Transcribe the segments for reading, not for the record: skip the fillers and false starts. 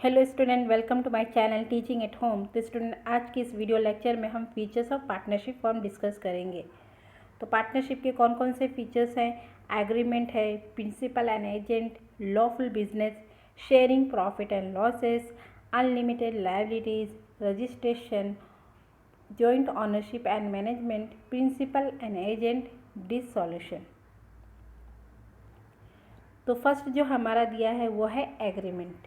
Hello student, welcome to my channel teaching at home. तो student, आज की इस वीडियो लेक्चर में हम features of partnership form discuss करेंगे। तो पार्टनरशिप के कौन कौन से फीचर्स हैं? एग्रीमेंट है, principal and agent, lawful business, sharing profit and losses, unlimited liabilities, registration, joint ownership and management, principal and agent, dissolution. तो फर्स्ट जो हमारा दिया है वो है एग्रीमेंट।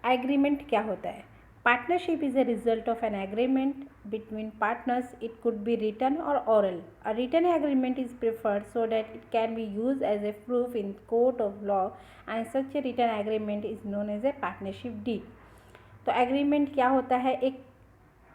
एग्रीमेंट क्या होता है? Partnership is a result of an agreement between partners. It could be written or oral. A written agreement is preferred so that it can be used as a proof in court of law, and such a written agreement is known as a partnership deed. तो agreement क्या होता है? एक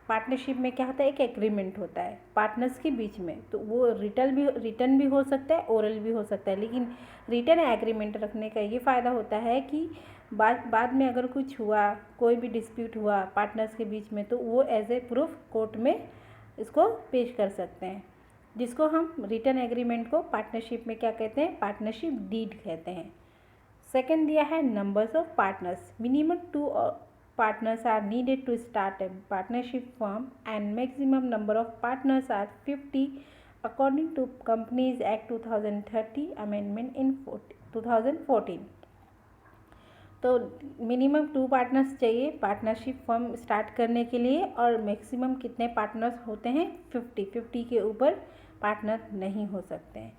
partnership में क्या होता है? एक एग्रीमेंट होता है पार्टनर्स के बीच में। तो वो रिटन भी हो सकता है, ओरल भी हो सकता है। लेकिन रिटन एग्रीमेंट रखने का ये फ़ायदा होता है कि बाद में अगर कुछ हुआ, कोई भी डिस्प्यूट हुआ पार्टनर्स के बीच में, तो वो एज ए प्रूफ कोर्ट में इसको पेश कर सकते हैं, जिसको हम रिटन एग्रीमेंट को पार्टनरशिप में क्या कहते हैं? पार्टनरशिप डीड कहते हैं। सेकेंड दिया है numbers of partners. Minimum 2 partners are needed to start a partnership firm, and maximum number of partners are 50 according to Companies Act 2030 amendment in 2014. तो मिनिमम 2 पार्टनर्स चाहिए पार्टनरशिप फर्म स्टार्ट करने के लिए, और मैक्सिमम कितने partners होते हैं? 50 के ऊपर पार्टनर नहीं हो सकते हैं।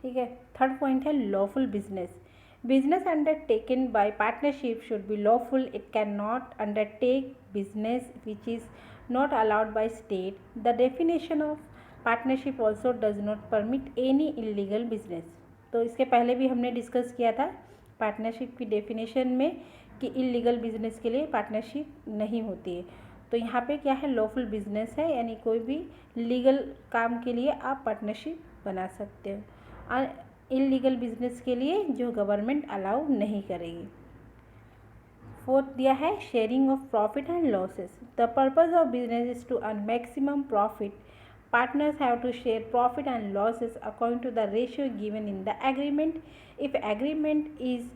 ठीक है। थर्ड पॉइंट है lawful business. Business undertaken by partnership should be lawful. It cannot undertake business which is not allowed by state. The definition of partnership also does not permit any illegal business. तो इसके पहले भी हमने discuss किया था partnership की definition में कि इलीगल बिजनेस के लिए पार्टनरशिप नहीं होती है। तो यहाँ पे क्या है? लॉफुल बिजनेस है, यानी कोई भी लीगल काम के लिए आप पार्टनरशिप बना सकते हो। इलीगल बिजनेस के लिए जो गवर्नमेंट अलाउ नहीं करेगी। फोर्थ दिया है sharing of profit and losses. The purpose of business is to earn maximum profit. Partners have to share profit and losses according to the ratio given in the agreement. If agreement is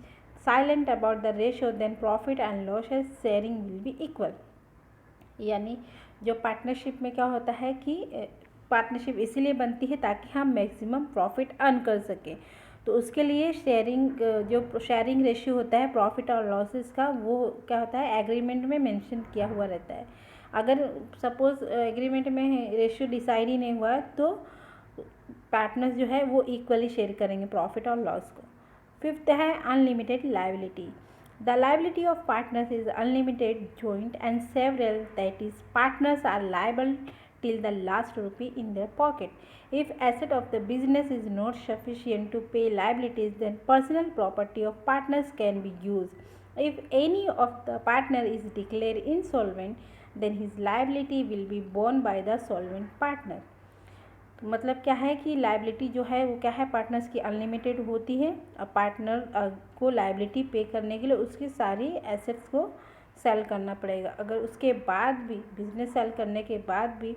silent about the ratio, then profit and losses sharing will be equal. यानी जो partnership में क्या होता है कि partnership इसीलिए बनती है ताकि हम मैक्सिमम प्रॉफिट अर्न कर सकें। तो उसके लिए जो शेयरिंग रेशियो होता है प्रॉफिट और लॉसेस का, वो क्या होता है? एग्रीमेंट में मेंशन किया हुआ रहता है। अगर सपोज एग्रीमेंट में रेशियो डिसाइड ही नहीं हुआ, तो पार्टनर्स जो है वो इक्वली शेयर करेंगे प्रॉफिट और लॉस को। फिफ्थ है unlimited liability. The liability of partners is unlimited, joint and several, that is, partners are liable till the last rupee in their pocket. If asset of the business is not sufficient to pay liabilities, then personal property of partners can be used. If any of the partner is declared insolvent, then his liability will be borne by the solvent partner. मतलब क्या है कि liability जो है वो क्या है? Partners की अनलिमिटेड होती है। अब पार्टनर को लाइबिलिटी पे करने के लिए उसकी सारी एसेट्स को सेल करना पड़ेगा। अगर उसके बाद भी बिजनेस सेल करने के बाद भी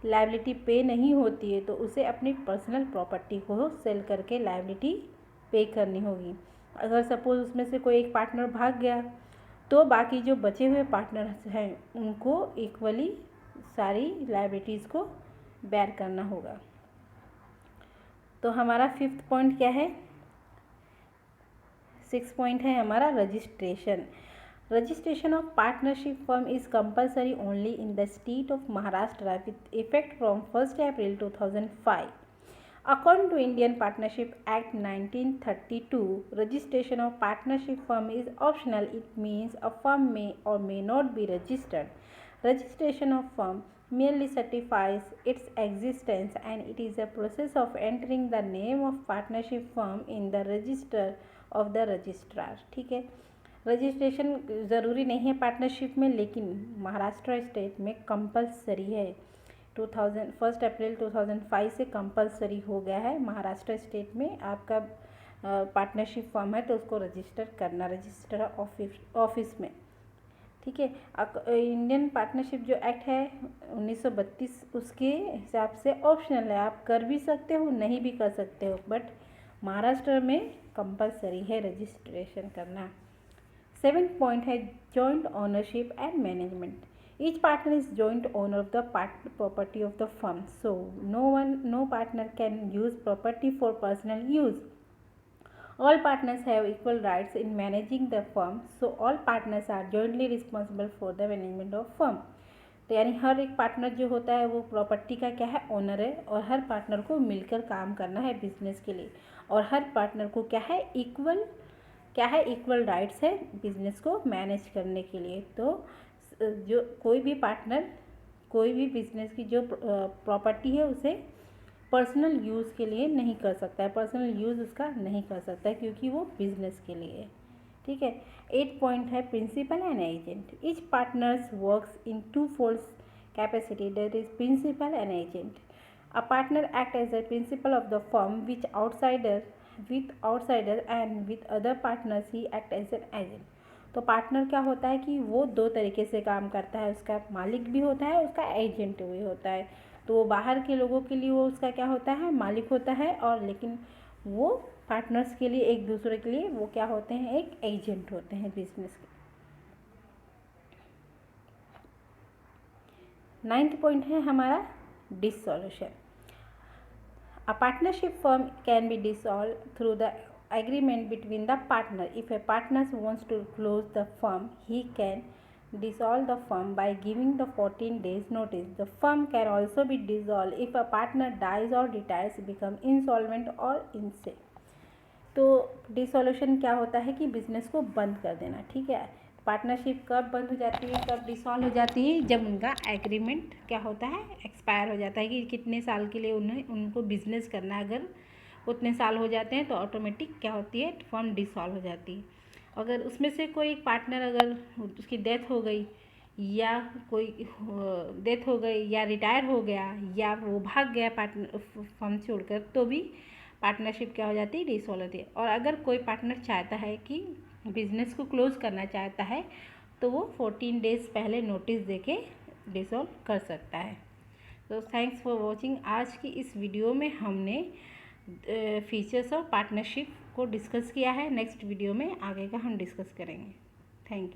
लाइबिलिटी पे नहीं होती है, तो उसे अपनी पर्सनल प्रॉपर्टी को सेल करके लाइबिलिटी पे करनी होगी। अगर सपोज उसमें से कोई एक पार्टनर भाग गया, तो बाकी जो बचे हुए पार्टनर्स हैं उनको इक्वली सारी लाइबिलिटीज़ को बेयर करना होगा। तो हमारा फिफ्थ पॉइंट क्या है? सिक्स पॉइंट है हमारा registration. Registration of partnership firm is compulsory only in the state of Maharashtra with effect from 1 April 2005. According to Indian Partnership Act 1932, registration of partnership firm is optional. It means a firm may or may not be registered. Registration of firm merely certifies its existence, and it is a process of entering the name of partnership firm in the register of the registrar. ठीक है। Registration ज़रूरी नहीं है partnership में, लेकिन Maharashtra state में compulsory है। 1 अप्रैल 2005 से कंपलसरी हो गया है महाराष्ट्र स्टेट में। आपका पार्टनरशिप फर्म है तो उसको रजिस्टर करना रजिस्टर ऑफिस में। ठीक है। इंडियन पार्टनरशिप जो एक्ट है 1932, उसके हिसाब से ऑप्शनल है, आप कर भी सकते हो, नहीं भी कर सकते हो, बट महाराष्ट्र में कंपलसरी है रजिस्ट्रेशन करना। 7th पॉइंट है joint ownership and management. Each partner is joint owner of the property of the firm, so no partner can use property for personal use. All partners have equal rights in managing the firm, so all partners are jointly responsible for the management of firm. तो यानी हर एक partner जो होता है वो property का क्या है, ओनर है, और हर पार्टनर को मिलकर काम करना है बिजनेस के लिए, और हर पार्टनर को क्या है, इक्वल राइट्स है बिजनेस को मैनेज करने के लिए. तो जो कोई भी पार्टनर कोई भी बिजनेस की जो प्रॉपर्टी है उसे पर्सनल यूज़ के लिए नहीं कर सकता है, पर्सनल यूज़ उसका नहीं कर सकता है क्योंकि वो बिजनेस के लिए है. ठीक है. 8 पॉइंट है principal and agent. Each partners works in two folds capacity, that is principal and agent. A partner act as a principal of the firm with outsider and with other partners he act as an agent. तो partner क्या होता है कि वो दो तरीके से काम करता है, उसका मालिक भी होता है, उसका एजेंट भी होता है. तो वो बाहर के लोगों के लिए वो उसका क्या होता है, मालिक होता है, और लेकिन वो पार्टनर्स के लिए, एक दूसरे के लिए वो क्या होते हैं, एक एजेंट होते हैं बिजनेस के. 9th पॉइंट है हमारा dissolution. A partnership firm can be dissolved through the agreement between the partner. If a partner wants to close the firm, he can dissolve the firm by giving the 14 days notice. The firm can also be dissolved if a partner dies or retires, become insolvent or insane. तो dissolution क्या होता है कि business को बंद कर देना. ठीक है. पार्टनरशिप कब बंद हो जाती है, कब डिसॉल्व हो जाती है, जब उनका एग्रीमेंट क्या होता है, एक्सपायर हो जाता है कि कितने साल के लिए उनको बिजनेस करना है. अगर उतने साल हो जाते हैं तो ऑटोमेटिक क्या होती है, फर्म डिसॉल्व हो जाती है. अगर उसमें से कोई पार्टनर, अगर उसकी डेथ हो गई या रिटायर हो गया या वो भाग गया पार्टनर फर्म छोड़कर, तो भी पार्टनरशिप क्या हो जाती है, डिसॉल्व होती है. और अगर कोई पार्टनर चाहता है कि बिजनेस को क्लोज करना चाहता है तो वो 14 डेज पहले नोटिस देके डिसॉल्व कर सकता है. तो थैंक्स फॉर वॉचिंग. आज की इस वीडियो में हमने फीचर्स ऑफ पार्टनरशिप को डिस्कस किया है. नेक्स्ट वीडियो में आगे का हम डिस्कस करेंगे. Thank you.